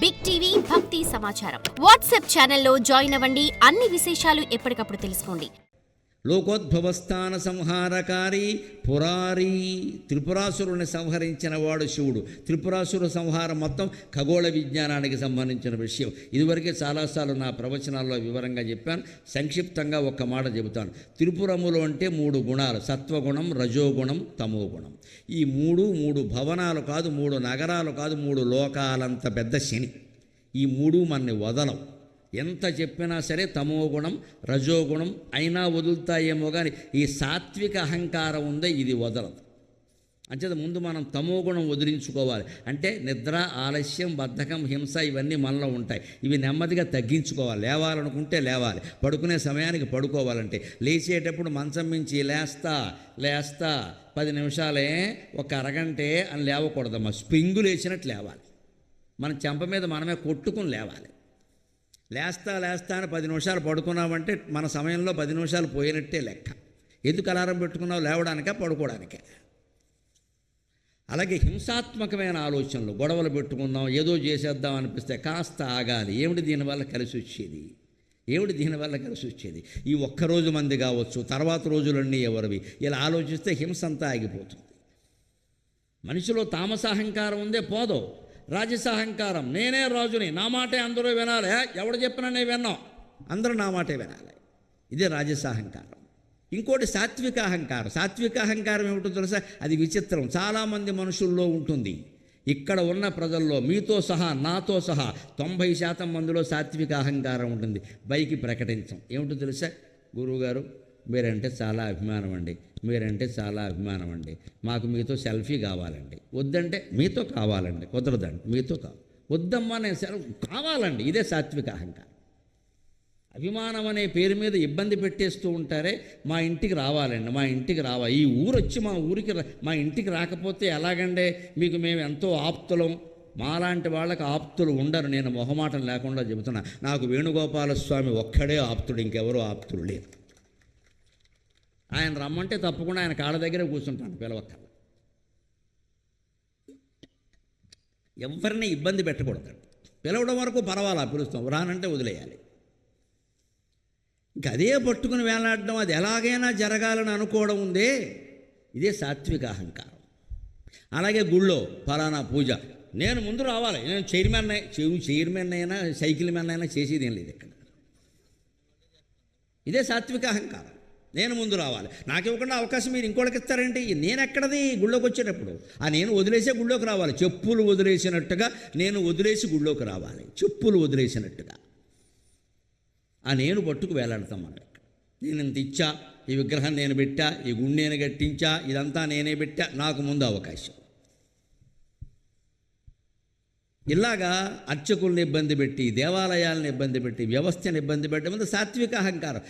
Big TV భక్తి సమాచారం WhatsApp ఛానల్లో జాయిన్ అవ్వండి. అన్ని విశేషాలు ఎప్పటికప్పుడు తెలుసుకోండి. లోకోద్భవస్థాన సంహారకారి పురారి, త్రిపురాసురుని సంహరించిన వాడు శివుడు. త్రిపురాసుర సంహారం మొత్తం ఖగోళ విజ్ఞానానికి సంబంధించిన విషయం. ఇదివరకే చాలాసార్లు నా ప్రవచనాల్లో వివరంగా చెప్పాను. సంక్షిప్తంగా ఒక్క మాట చెబుతాను. త్రిపురములు అంటే 3 గుణాలు: సత్వగుణం, రజోగుణం, తమోగుణం. ఈ మూడు భవనాలు కాదు, 3 నగరాలు కాదు, 3 లోకాలంత పెద్ద శని. ఈ 3 మనని వదలం. ఎంత చెప్పినా సరే తమోగుణం, రజోగుణం అయినా వదులుతాయేమో కానీ ఈ సాత్విక అహంకారం ఉందే, ఇది వదలదు. అంచేత ముందు మనం తమోగుణం వదిలించుకోవాలి. అంటే నిద్ర, ఆలస్యం, బద్ధకం, హింస ఇవన్నీ మనలో ఉంటాయి. ఇవి నెమ్మదిగా తగ్గించుకోవాలి. లేవాలనుకుంటే లేవాలి, పడుకునే సమయానికి పడుకోవాలంటే. లేచేటప్పుడు మంచం మించి లేస్తా 10 నిమిషాలే, ఒక అరగంటే అని లేవకూడదమ్మా. స్ప్రింగు లేచినట్టు లేవాలి. మన చెంప మీద మనమే కొట్టుకుని లేవాలి. లేస్తా అని 10 నిమిషాలు పడుకున్నామంటే మన సమయంలో 10 నిమిషాలు పోయినట్టే లెక్క. ఎందుకు అలారం పెట్టుకున్నావు? లేవడానికా, పడుకోవడానికే? అలాగే హింసాత్మకమైన ఆలోచనలు, గొడవలు పెట్టుకుందాం, ఏదో చేసేద్దాం అనిపిస్తే కాస్త ఆగాలి. ఏమిటి దీనివల్ల కలిసి వచ్చేది? ఈ ఒక్కరోజు మంది కావచ్చు, తర్వాత రోజులన్నీ ఎవరివి? ఇలా ఆలోచిస్తే హింస అంతా ఆగిపోతుంది. మనిషిలో తామసాహంకారం ఉందే పోదో. రాజసాహంకారం, నేనే రాజుని, నా మాటే అందరూ వినాలి, ఎవడు చెప్పినా నేను విన్నాం, అందరూ నా మాటే వినాలి. ఇదే రాజసాహంకారం. ఇంకోటి సాత్విక అహంకారం. సాత్విక అహంకారం ఏమిటో తెలుసా? అది విచిత్రం. చాలామంది మనుషుల్లో ఉంటుంది. ఇక్కడ ఉన్న ప్రజల్లో మీతో సహా, నాతో సహా 90% మందిలో సాత్విక అహంకారం ఉంటుంది. పైకి ప్రకటించం. ఏమిటో తెలుసా? గురువుగారు మీరంటే చాలా అభిమానం అండి, మాకు మీతో సెల్ఫీ కావాలండి. వద్దంటే మీతో కావాలండి, కుదరదండి, మీతో వద్దమ్మా, నేను కావాలండి. ఇదే సాత్విక అహంకారం. అభిమానం అనే పేరు మీద ఇబ్బంది పెట్టేస్తూ ఉంటారే. మా ఇంటికి రావాలండి, మా ఇంటికి రావాలి, ఈ ఊరు వచ్చి మా ఇంటికి రాకపోతే ఎలాగంటే మీకు మేము ఎంతో ఆప్తులం. మాలాంటి వాళ్ళకి ఆప్తులు ఉండరు. నేను మొహమాటం లేకుండా చెబుతున్నా. నాకు వేణుగోపాలస్వామి ఒక్కడే ఆప్తుడు, ఇంకెవరో ఆప్తులు లేరు. ఆయన రమ్మంటే తప్పకుండా ఆయన కాళ్ళ దగ్గర కూర్చుంటాను, పిలవక్కర్ల. ఎవరిని ఇబ్బంది పెట్టకూడదు. పిలవడం వరకు పర్వాలా, పిలుస్తాం, రానంటే వదిలేయాలి. ఇంక అదే పట్టుకుని వేలాడడం, అది ఎలాగైనా జరగాలని అనుకోవడం ఉందే, ఇదే సాత్విక అహంకారం. అలాగే గుళ్ళో ఫలానా పూజ, నేను ముందు రావాలి, నేను చైర్మన్ అయినా సైకిల్ మ్యాన్ అయినా చేసేది ఏం లేదు ఇక్కడ. ఇదే సాత్విక అహంకారం. నేను ముందు రావాలి, నాకు ఇవ్వకుండా అవకాశం మీరు ఇంకోటికి ఇస్తారేంటి? నేను ఎక్కడది? గుళ్ళోకి వచ్చేటప్పుడు నేను వదిలేసే గుళ్ళోకి రావాలి. చెప్పులు వదిలేసినట్టుగా నేను వదిలేసి గుళ్ళోకి రావాలి. చెప్పులు వదిలేసినట్టుగా నేను పట్టుకు వేలాడతామన్నమాట. నేను ఇంత ఇచ్చా, ఈ విగ్రహం నేను పెట్టా, ఈ గుడి నేను కట్టించా, ఇదంతా నేనే పెట్టా, నాకు ముందు అవకాశం. ఇలాగా అర్చకుల్ని ఇబ్బంది పెట్టి, దేవాలయాలను ఇబ్బంది పెట్టి, వ్యవస్థను ఇబ్బంది పెట్టడం ముందు సాత్విక అహంకారం.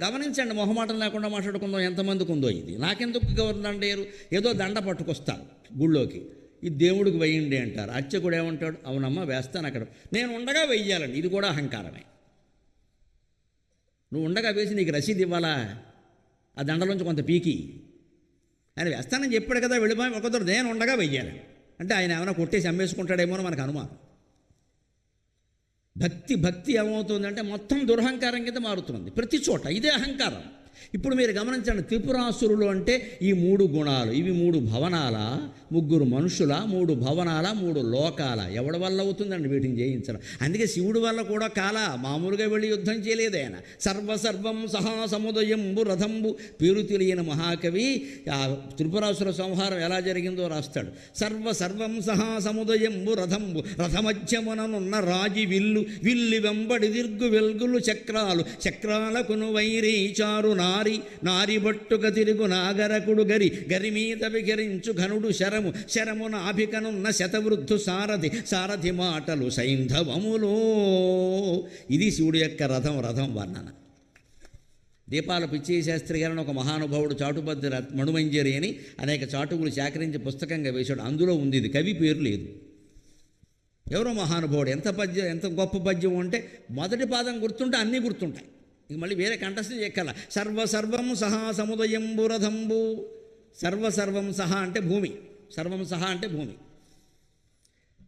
గమనించండి, మొహమాటం లేకుండా మాట్లాడుకుందాం. ఎంతమందికి ఉందో ఇది. నాకెందుకు గవర్నండేరు? ఏదో దండ పట్టుకొస్తారు గుళ్ళోకి, ఇది దేవుడికి వేయండి అంటారు. అర్చకుడు ఏమంటాడు? అవునమ్మా వేస్తాను అక్కడ, నేను ఉండగా వెయ్యాలండి. ఇది కూడా అహంకారమే. నువ్వు ఉండగా వేసి నీకు రసీదు ఇవ్వాలా? ఆ దండలోంచి కొంత పీకి ఆయన వేస్తానని చెప్పాడు కదా, వెళ్ళిపోయి ఒకరు నేను ఉండగా వెయ్యాలి అంటే ఆయన ఏమైనా కొట్టేసి అమ్మేసుకుంటాడేమో అని మనకు అనుమానం. భక్తి ఏమవుతుందంటే మొత్తం దురహంకారం కింద మారుతుంది ప్రతి చోట. ఇదే అహంకారం. ఇప్పుడు మీరు గమనించండి, త్రిపురాసురులు అంటే ఈ 3 గుణాలు. ఇవి 3 భవనాల, 3 మనుషుల, 3 భవనాల, 3 లోకాల. ఎవడి వల్ల అవుతుందండి వీటిని జయించడం? అందుకే శివుడి వల్ల కూడా మామూలుగా వెళ్ళి యుద్ధం చేయలేదు ఆయన. సర్వం సహా సముదయంబు రథంబు. పేరు తెలియని మహాకవి ఆ త్రిపురాసుర సంహారం ఎలా జరిగిందో రాస్తాడు. సర్వం సహా సముదయంబు రథంబు, రథమధ్యముననున్న రాజి విల్లు, విల్లి వెంబడి దిర్గు వెల్గులు చక్రాలు, చక్రాలకును వైరీ చారు నారి బట్టుక తిరుగు నాగరకుడు గరి మీద విహరించు ఘనుడు శరము నాభికనున్న శతవృద్ధు సారథి మాటలు సైంధవములో. ఇది శివుడి యొక్క రథం వర్ణన. దీపాల పిచ్చయ్య శాస్త్రి గారిని ఒక మహానుభావుడు చాటుబద్ద మణుమంజరి అని అనేక చాటువులు సేకరించి పుస్తకంగా వేశాడు. అందులో ఉంది ఇది. కవి పేరు లేదు. ఎవరో మహానుభావుడు. ఎంత గొప్ప పద్యం అంటే మొదటి పాదం గుర్తుంటే అన్నీ గుర్తుంటాయి. ఇక మళ్ళీ వేరే కంఠస్థం చెక్కల. సర్వం సహా సముదయంబు రథంబు. సర్వం సహా అంటే భూమి, సర్వం సహా అంటే భూమి.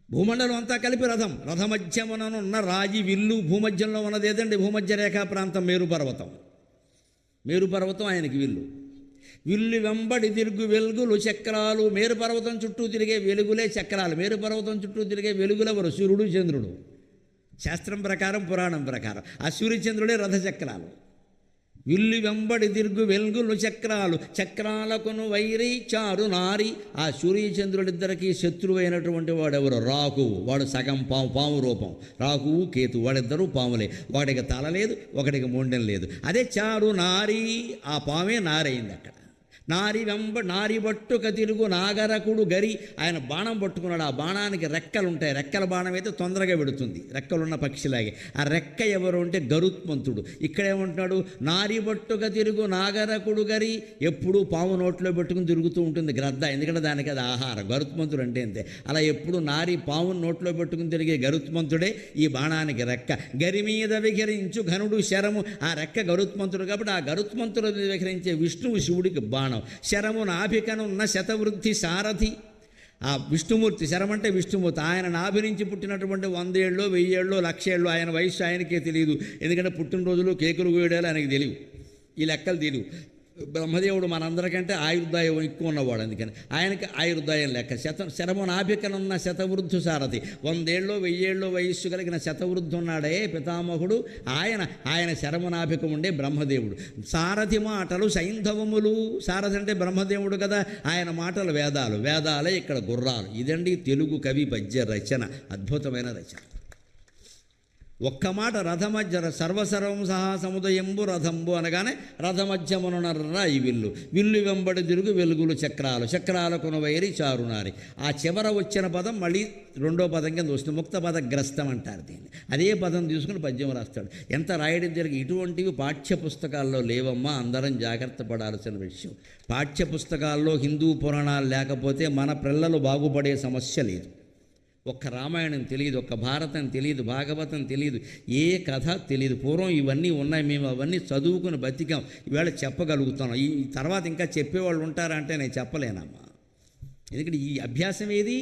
భూమండలం అంతా కలిపి రథం. రథమధ్యముననున్న రాజి విల్లు. భూమధ్యంలో ఉన్నది ఏదండి? భూమధ్య రేఖా ప్రాంతం మేరుపర్వతం. మేరుపర్వతం ఆయనకి విల్లు. విల్లు వెంబడి తిరుగు వెలుగులు చక్రాలు. మేరుపర్వతం చుట్టూ తిరిగే వెలుగులే చక్రాలు. మేరుపర్వతం చుట్టూ తిరిగే వెలుగులెవరు? సూర్యుడు చంద్రుడు. శాస్త్రం ప్రకారం, పురాణం ప్రకారం ఆ సూర్యచంద్రుడే రథచక్రాలు. విల్లు వెంబడి తిరుగు వెలుగులు చక్రాలు. చక్రాలకును వైరి చారు నారి. ఆ సూర్యచంద్రుడిద్దరికీ శత్రువైనటువంటి వాడెవరు? రాకువు. వాడు సగం పాము రూపం. రాకువు కేతు వాడిద్దరూ పాములే. వాడికి తల లేదు, ఒకడికి మొండెం లేదు. అదే చారు నారి. ఆ పామే నారైంది అక్కడ. నారి పట్టుక తిరుగు నాగరకుడు గరి. ఆయన బాణం పట్టుకున్నాడు. ఆ బాణానికి రెక్కలు ఉంటాయి. రెక్కల బాణం అయితే తొందరగా పెడుతుంది, రెక్కలున్న పక్షిలాగే. ఆ రెక్క ఎవరు అంటే గరుత్మంతుడు. ఇక్కడేమంటున్నాడు? నారి పట్టుక తిరుగు నాగరకుడు గరి. ఎప్పుడూ పాము నోట్లో పెట్టుకుని తిరుగుతూ ఉంటుంది గ్రద్ద, ఎందుకంటే దానికి అది ఆహారం. గరుత్మంతుడు అంటే అంతే. అలా ఎప్పుడు నారి పావును నోట్లో పెట్టుకుని తిరిగే గరుత్మంతుడే ఈ బాణానికి రెక్క. గరి మీద విహరించు ఘనుడు శరము. ఆ రెక్క గరుత్మంతుడు కాబట్టి ఆ గరుత్మంతుడు విహరించే విష్ణువు శివుడికి బాణం. శరము నాభికనున్న శతవృద్ధి సారథి. ఆ విష్ణుమూర్తి, శరం అంటే విష్ణుమూర్తి. ఆయన నాభి నుంచి పుట్టినటువంటి 100 ఏళ్ళు 1000 ఏళ్ళు 1,00,000 ఏళ్ళు ఆయన వయస్సు ఆయనకే తెలియదు. ఎందుకంటే పుట్టినరోజులు కేకులు కోయడాలు ఆయనకి తెలియదు, ఈ లెక్కలు తెలియదు. బ్రహ్మదేవుడు మనందరికంటే ఆయుర్దాయం ఎక్కువ ఉన్నవాడు, అందుకని ఆయనకి ఆయుర్దాయం లెక్క. శరము నాభికనున్న శతవృద్ధు సారథి. 100 ఏళ్ళు 1000 ఏళ్ళు వయస్సు కలిగిన శతవృద్ధు ఉన్నాడే పితామహుడు, ఆయన శరము నాభికం ఉండే బ్రహ్మదేవుడు. సారథి మాటలు సైంధవములు. సారథి అంటే బ్రహ్మదేవుడు కదా, ఆయన మాటలు వేదాలే ఇక్కడ గుర్రాలు. ఇదండి తెలుగు కవి పద్య రచన, అద్భుతమైన రచన. ఒక్క మాట రథమధ్య సర్వసర్వం సహా సముదయంబు రథంబు అనగానే రథమధ్యమునర్ర ఈ విల్లు. విల్లు వెంబడి తిరుగు వెలుగులు చక్రాలు. చక్రాలకును వైరి చారునారి. ఆ చివర వచ్చిన పదం మళ్ళీ రెండో పదం కింద వస్తుంది. ముక్త పద గ్రస్తం అంటారు దీన్ని. అదే పదం తీసుకుని పద్యం రాస్తాడు. ఎంత రాయడం జరిగి ఇటువంటివి పాఠ్య పుస్తకాల్లో లేవమ్మా, అందరం జాగ్రత్త పడాల్సిన విషయం. పాఠ్య పుస్తకాల్లో హిందూ పురాణాలు లేకపోతే మన పిల్లలు బాగుపడే సమస్య లేదు. ఒక్క రామాయణం తెలియదు, ఒక్క భారతం తెలియదు, భాగవతం తెలియదు, ఏ కథ తెలియదు. పూర్వం ఇవన్నీ ఉన్నాయి, మేము అవన్నీ చదువుకుని బతికాం. ఈవేళ చెప్పగలుగుతున్నాం. ఈ తర్వాత ఇంకా చెప్పేవాళ్ళు ఉంటారా అంటే నేను చెప్పలేనమ్మా. ఎందుకంటే ఈ అభ్యాసం ఏది?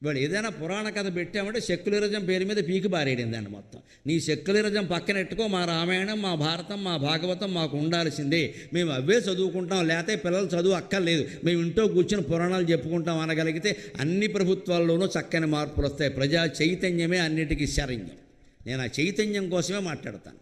ఇవాళ ఏదైనా పురాణ కథ పెట్టామంటే సెక్యులరిజం పేరు మీద పీకి బారేయడం దాన్ని మొత్తం. నీ సెక్యులరిజం పక్కనెట్టుకో, మా రామాయణం మా భారతం మా భాగవతం మాకు ఉండాల్సిందే, మేము అవే చదువుకుంటాం, లేకపోతే పిల్లలు చదువు అక్కర్లేదు, మేము ఇంట్లో కూర్చొని పురాణాలు చెప్పుకుంటాం అనగలిగితే అన్ని ప్రభుత్వాల్లోనూ చక్కని మార్పులు వస్తాయి. ప్రజా చైతన్యమే అన్నిటికీ శరణ్యం. నేను ఆ చైతన్యం కోసమే మాట్లాడతాను.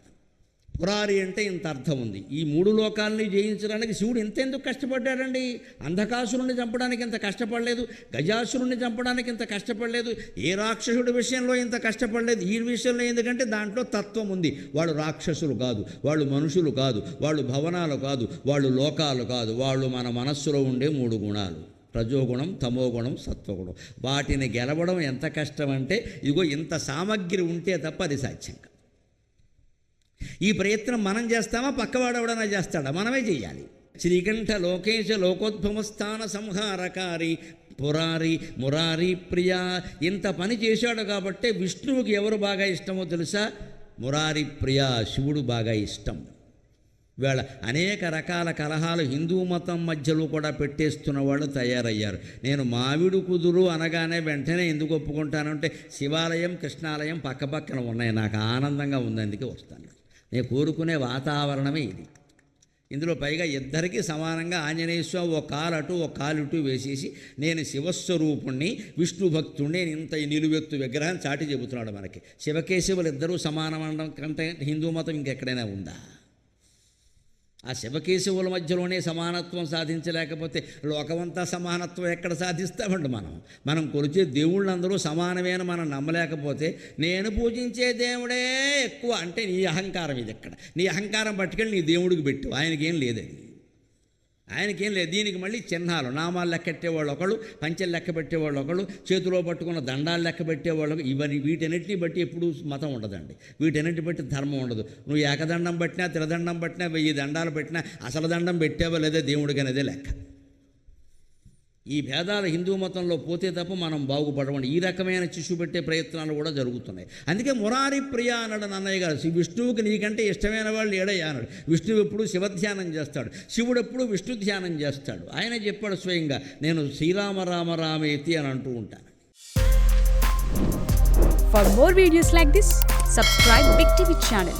పురారి అంటే ఇంత అర్థం ఉంది. ఈ 3 లోకాలని జయించడానికి శివుడు ఎంతెందుకు కష్టపడ్డాడండి? అంధకాసురుణ్ణి చంపడానికి ఇంత కష్టపడలేదు, గజాసురుణ్ణి చంపడానికి ఇంత కష్టపడలేదు, ఏ రాక్షసుడి విషయంలో ఇంత కష్టపడలేదు. ఈ విషయంలో ఎందుకంటే దాంట్లో తత్వం ఉంది. వాళ్ళు రాక్షసులు కాదు, వాళ్ళు మనుషులు కాదు, వాళ్ళు భవనాలు కాదు, వాళ్ళు లోకాలు కాదు, వాళ్ళు మన మనస్సులో ఉండే 3 గుణాలు: రజోగుణం, తమోగుణం, సత్వగుణం. వాటిని గెలవడం ఎంత కష్టం అంటే ఇదిగో ఇంత సామగ్రి ఉంటే తప్ప అది సాధ్యం కాదు. ఈ ప్రయత్నం మనం చేస్తామా, పక్కవాడవడనా చేస్తాడా? మనమే చెయ్యాలి. శ్రీకంఠ లోకేశ లోకోద్భవస్థాన సంహారకారి పురారి మురారి ప్రియా. ఇంత పని చేశాడు కాబట్టే విష్ణువుకి ఎవరు బాగా ఇష్టమో తెలుసా? మురారి ప్రియా, శివుడు బాగా ఇష్టం. వీళ్ళ అనేక రకాల కలహాలు హిందూ మతం మధ్యలో కూడా పెట్టేస్తున్న వాళ్ళు తయారయ్యారు. నేను మామిడి కుదురు అనగానే వెంటనే ఎందుకు ఒప్పుకుంటానంటే శివాలయం కృష్ణాలయం పక్కపక్కన ఉన్నాయి, నాకు ఆనందంగా ఉంది, అందుకే వస్తాను. నేను కోరుకునే వాతావరణమే ఇది. ఇందులో పైగా ఇద్దరికీ సమానంగా ఆంజనేయ స్వామి ఒక కాలు అటు ఒక కాలు ఇటు వేసేసి నేను శివస్వరూపుణ్ణి విష్ణు భక్తుణ్ణి ఇంత నిలువెత్తు విగ్రహాన్ని చాటి చెబుతున్నాడు మనకి. శివకేశవులు ఇద్దరూ సమానమనడం కంటే హిందూ మతం ఇంకెక్కడైనా ఉందా? ఆ శివకేశవుల మధ్యలోనే సమానత్వం సాధించలేకపోతే లోకమంతా సమానత్వం ఎక్కడ సాధిస్తామండి? మనం కొలిచే దేవుళ్ళందరూ సమానమైన మనం నమ్మలేకపోతే నేను పూజించే దేవుడే ఎక్కువ అంటే నీ అహంకారం ఇది. ఎక్కడ నీ అహంకారం పట్టుకెళ్ళి నీ దేవుడికి పెట్టు, ఆయనకేం లేదది, ఆయనకేం లేదు. దీనికి మళ్ళీ చిహ్నాలు, నామాలు లెక్క పెట్టేవాళ్ళు ఒకళ్ళు, పంచెలు లెక్క పెట్టేవాళ్ళు ఒకళ్ళు, చేతిలో పట్టుకున్న దండాలు లెక్క పెట్టేవాళ్ళు. ఇవన్నీ వీటన్నిటిని బట్టి ఎప్పుడు మతం ఉండదండి, వీటన్నిటి బట్టి ధర్మం ఉండదు. నువ్వు ఏకదండం పట్టినా తిరదండం పట్టినా 1000 దండాలు పెట్టినా అసలు దండం పెట్టావో లేదో దేవుడికి అనేదే లెక్క. ఈ భేదాలు హిందూ మతంలో పోతే తప్ప మనం బాగుపడమండి. ఈ రకమైన చిచ్చు పెట్టే ప్రయత్నాలు కూడా జరుగుతున్నాయి. అందుకే మురారి ప్రియ అన్నాడు నన్నయ్య గారు. విష్ణువుకి నీకంటే ఇష్టమైన వాళ్ళు ఏడయ్యా అన్నాడు. విష్ణువు ఎప్పుడు శివధ్యానం చేస్తాడు, శివుడు ఎప్పుడు విష్ణు ధ్యానం చేస్తాడు. ఆయన చెప్పాడు స్వయంగా, నేను శ్రీరామ రామ రామేతి అని అంటూ ఉంటాను. For more videos like this, subscribe Big TV channel.